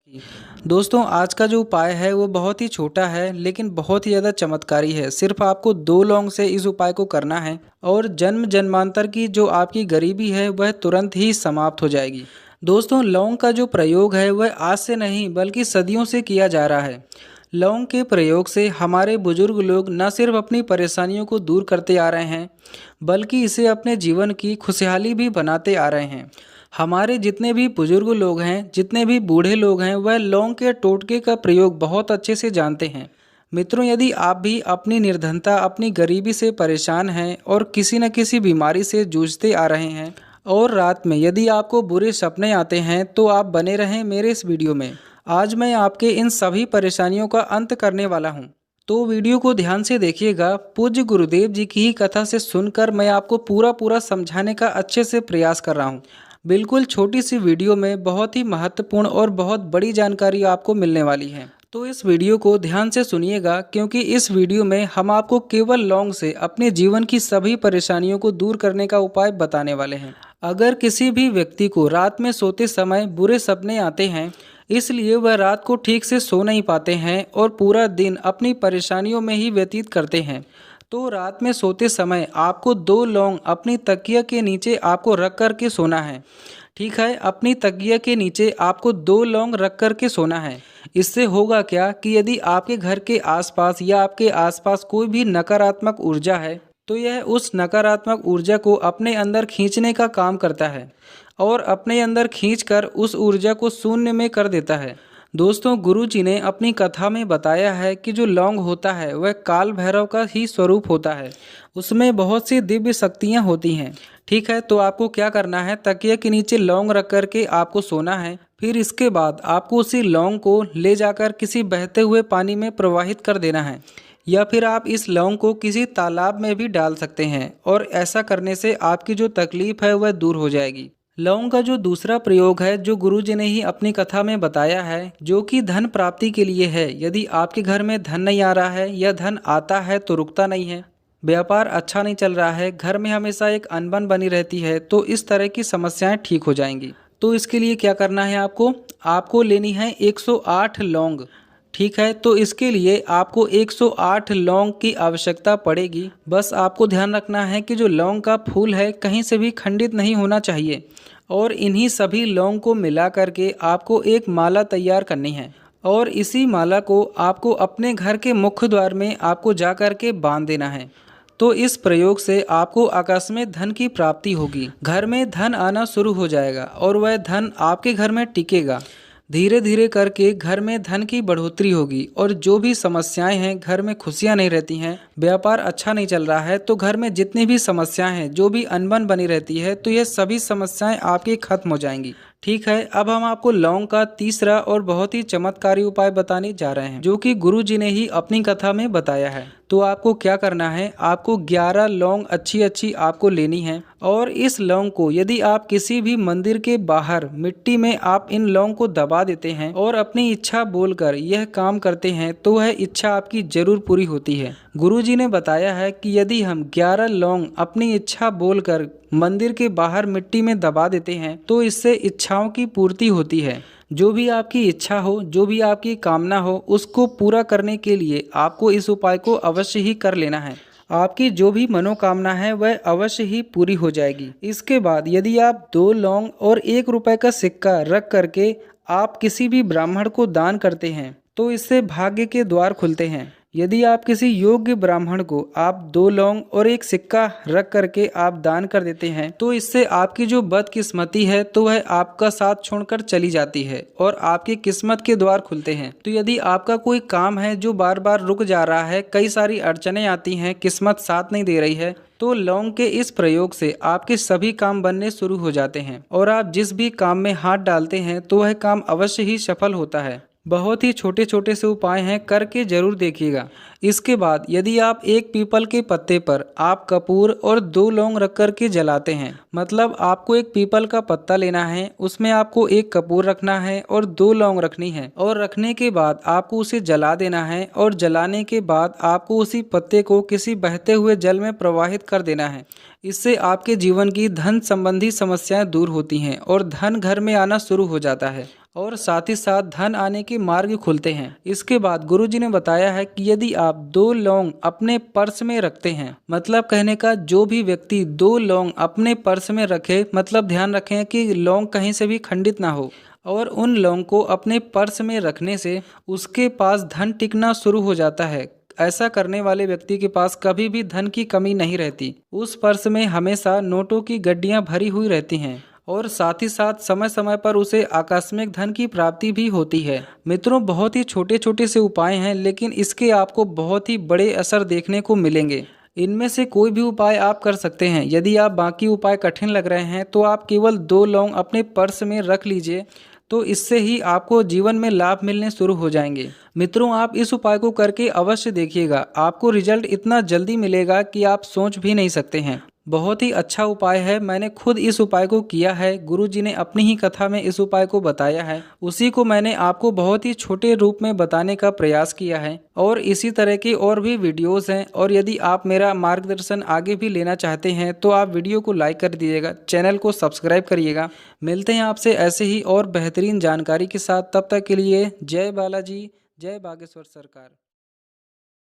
दोस्तों, आज का जो उपाय है वो बहुत ही छोटा है लेकिन बहुत ही ज़्यादा चमत्कारी है। सिर्फ आपको 2 लौंग से इस उपाय को करना है और जन्म जन्मांतर की जो आपकी गरीबी है वह तुरंत ही समाप्त हो जाएगी। दोस्तों, लौंग का जो प्रयोग है वह आज से नहीं बल्कि सदियों से किया जा रहा है। लौंग के प्रयोग से हमारे बुजुर्ग लोग न सिर्फ अपनी परेशानियों को दूर करते आ रहे हैं बल्कि इसे अपने जीवन की खुशहाली भी बनाते आ रहे हैं। हमारे जितने भी बुजुर्ग लोग हैं, जितने भी बूढ़े लोग हैं, वह लौंग के टोटके का प्रयोग बहुत अच्छे से जानते हैं। मित्रों, यदि आप भी अपनी निर्धनता, अपनी गरीबी से परेशान हैं और किसी न किसी बीमारी से जूझते आ रहे हैं और रात में यदि आपको बुरे सपने आते हैं तो आप बने रहें मेरे इस वीडियो में। आज मैं आपके इन सभी परेशानियों का अंत करने वाला हूँ, तो वीडियो को ध्यान से देखिएगा। पूज्य गुरुदेव जी की ही कथा से सुनकर मैं आपको पूरा समझाने का अच्छे से प्रयास कर रहा हूँ। बिल्कुल छोटी सी वीडियो में बहुत ही महत्वपूर्ण और बहुत बड़ी जानकारी आपको मिलने वाली है, तो इस वीडियो को ध्यान से सुनिएगा क्योंकि इस वीडियो में हम आपको केवल लौंग से अपने जीवन की सभी परेशानियों को दूर करने का उपाय बताने वाले हैं। अगर किसी भी व्यक्ति को रात में सोते समय बुरे सपने आते हैं, इसलिए वह रात को ठीक से सो नहीं पाते हैं और पूरा दिन अपनी परेशानियों में ही व्यतीत करते हैं, तो रात में सोते समय आपको 2 लौंग अपनी तकिया के नीचे आपको रख कर के सोना है। ठीक है, अपनी तकिया के नीचे आपको 2 लौंग रख कर के सोना है। इससे होगा क्या कि यदि आपके घर के आसपास या आपके आसपास कोई भी नकारात्मक ऊर्जा है तो यह उस नकारात्मक ऊर्जा को अपने अंदर खींचने का काम करता है और अपने अंदर खींचकर उस ऊर्जा को शून्य में कर देता है। दोस्तों, गुरु जी ने अपनी कथा में बताया है कि जो लौंग होता है वह काल भैरव का ही स्वरूप होता है। उसमें बहुत सी दिव्य शक्तियाँ होती हैं। ठीक है, तो आपको क्या करना है, तकिया के नीचे लौंग रख कर के आपको सोना है। फिर इसके बाद आपको उसी लौंग को ले जाकर किसी बहते हुए पानी में प्रवाहित कर देना है, या फिर आप इस लौंग को किसी तालाब में भी डाल सकते हैं और ऐसा करने से आपकी जो तकलीफ है वह दूर हो जाएगी। लौंग का जो दूसरा प्रयोग है जो गुरुजी ने ही अपनी कथा में बताया है, जो कि धन प्राप्ति के लिए है। यदि आपके घर में धन नहीं आ रहा है या धन आता है तो रुकता नहीं है, व्यापार अच्छा नहीं चल रहा है, घर में हमेशा एक अनबन बनी रहती है, तो इस तरह की समस्याएं ठीक हो जाएंगी। तो इसके लिए क्या करना है, आपको लेनी है 108 लौंग। ठीक है, तो इसके लिए आपको 108 लौंग की आवश्यकता पड़ेगी। बस आपको ध्यान रखना है कि जो लौंग का फूल है कहीं से भी खंडित नहीं होना चाहिए और इन्हीं सभी लौंग को मिला करके आपको एक माला तैयार करनी है और इसी माला को आपको अपने घर के मुख्य द्वार में आपको जा कर के बांध देना है। तो इस प्रयोग से आपको आकस्मिक धन की प्राप्ति होगी, घर में धन आना शुरू हो जाएगा और वह धन आपके घर में टिकेगा। धीरे धीरे करके घर में धन की बढ़ोतरी होगी और जो भी समस्याएं हैं, घर में खुशियां नहीं रहती हैं, व्यापार अच्छा नहीं चल रहा है, तो घर में जितनी भी समस्याएं हैं, जो भी अनबन बनी रहती है, तो यह सभी समस्याएं आपकी खत्म हो जाएंगी। ठीक है, अब हम आपको लौंग का तीसरा और बहुत ही चमत्कारी उपाय बताने जा रहे हैं, जो कि गुरु जी ने ही अपनी कथा में बताया है। तो आपको क्या करना है, आपको 11 लौंग अच्छी आपको लेनी है और इस लौंग को यदि आप किसी भी मंदिर के बाहर मिट्टी में आप इन लौंग को दबा देते हैं और अपनी इच्छा बोलकर यह काम करते हैं तो वह इच्छा आपकी जरूर पूरी होती है। गुरु जी ने बताया है कि यदि हम 11 लौंग अपनी इच्छा बोलकर मंदिर के बाहर मिट्टी में दबा देते हैं तो इससे इच्छाओं की पूर्ति होती है। जो भी आपकी इच्छा हो, जो भी आपकी कामना हो, उसको पूरा करने के लिए आपको इस उपाय को अवश्य ही कर लेना है। आपकी जो भी मनोकामना है वह अवश्य ही पूरी हो जाएगी। इसके बाद यदि आप 2 लौंग और 1 रुपए का सिक्का रख करके आप किसी भी ब्राह्मण को दान करते हैं तो इससे भाग्य के द्वार खुलते हैं। यदि आप किसी योग्य ब्राह्मण को आप 2 लौंग और 1 सिक्का रख करके आप दान कर देते हैं तो इससे आपकी जो बदकिस्मती है तो वह आपका साथ छोड़कर चली जाती है और आपकी किस्मत के द्वार खुलते हैं। तो यदि आपका कोई काम है जो बार बार रुक जा रहा है, कई सारी अड़चनें आती हैं, किस्मत साथ नहीं दे रही है, तो लौंग के इस प्रयोग से आपके सभी काम बनने शुरू हो जाते हैं और आप जिस भी काम में हाथ डालते हैं तो वह काम अवश्य ही सफल होता है। बहुत ही छोटे छोटे से उपाय हैं, करके जरूर देखिएगा। इसके बाद यदि आप एक पीपल के पत्ते पर आप कपूर और 2 लौंग रख कर के जलाते हैं, मतलब आपको एक पीपल का पत्ता लेना है, उसमें आपको एक कपूर रखना है और 2 लौंग रखनी है और रखने के बाद आपको उसे जला देना है और जलाने के बाद आपको उसी पत्ते को किसी बहते हुए जल में प्रवाहित कर देना है। इससे आपके जीवन की धन संबंधी समस्याएं दूर होती हैं और धन घर में आना शुरू हो जाता है और साथ ही साथ धन आने के मार्ग खुलते हैं। इसके बाद गुरुजी ने बताया है कि यदि आप 2 लौंग अपने पर्स में रखते हैं, मतलब कहने का जो भी व्यक्ति 2 लौंग अपने पर्स में रखे, मतलब ध्यान रखें कि लौंग कहीं से भी खंडित ना हो, और उन लौंग को अपने पर्स में रखने से उसके पास धन टिकना शुरू हो जाता है। ऐसा करने वाले व्यक्ति के पास कभी भी धन की कमी नहीं रहती। उस पर्स में हमेशा नोटों की गड्डियां भरी हुई रहती हैं और साथ ही साथ समय समय पर उसे आकस्मिक धन की प्राप्ति भी होती है। मित्रों, बहुत ही छोटे छोटे से उपाय हैं, लेकिन इसके आपको बहुत ही बड़े असर देखने को मिलेंगे। इनमें से कोई भी उपाय आप कर सकते हैं। यदि आप बाकी उपाय कठिन लग रहे हैं तो आप केवल 2 लौंग अपने पर्स में रख लीजिए, तो इससे ही आपको जीवन में लाभ मिलने शुरू हो जाएंगे। मित्रों, आप इस उपाय को करके अवश्य देखिएगा, आपको रिजल्ट इतना जल्दी मिलेगा कि आप सोच भी नहीं सकते हैं। बहुत ही अच्छा उपाय है, मैंने खुद इस उपाय को किया है। गुरुजी ने अपनी ही कथा में इस उपाय को बताया है, उसी को मैंने आपको बहुत ही छोटे रूप में बताने का प्रयास किया है। और इसी तरह के और भी वीडियोस हैं, और यदि आप मेरा मार्गदर्शन आगे भी लेना चाहते हैं तो आप वीडियो को लाइक कर दीजिएगा, चैनल को सब्सक्राइब करिएगा। मिलते हैं आपसे ऐसे ही और बेहतरीन जानकारी के साथ, तब तक के लिए जय बालाजी, जय बागेश्वर सरकार।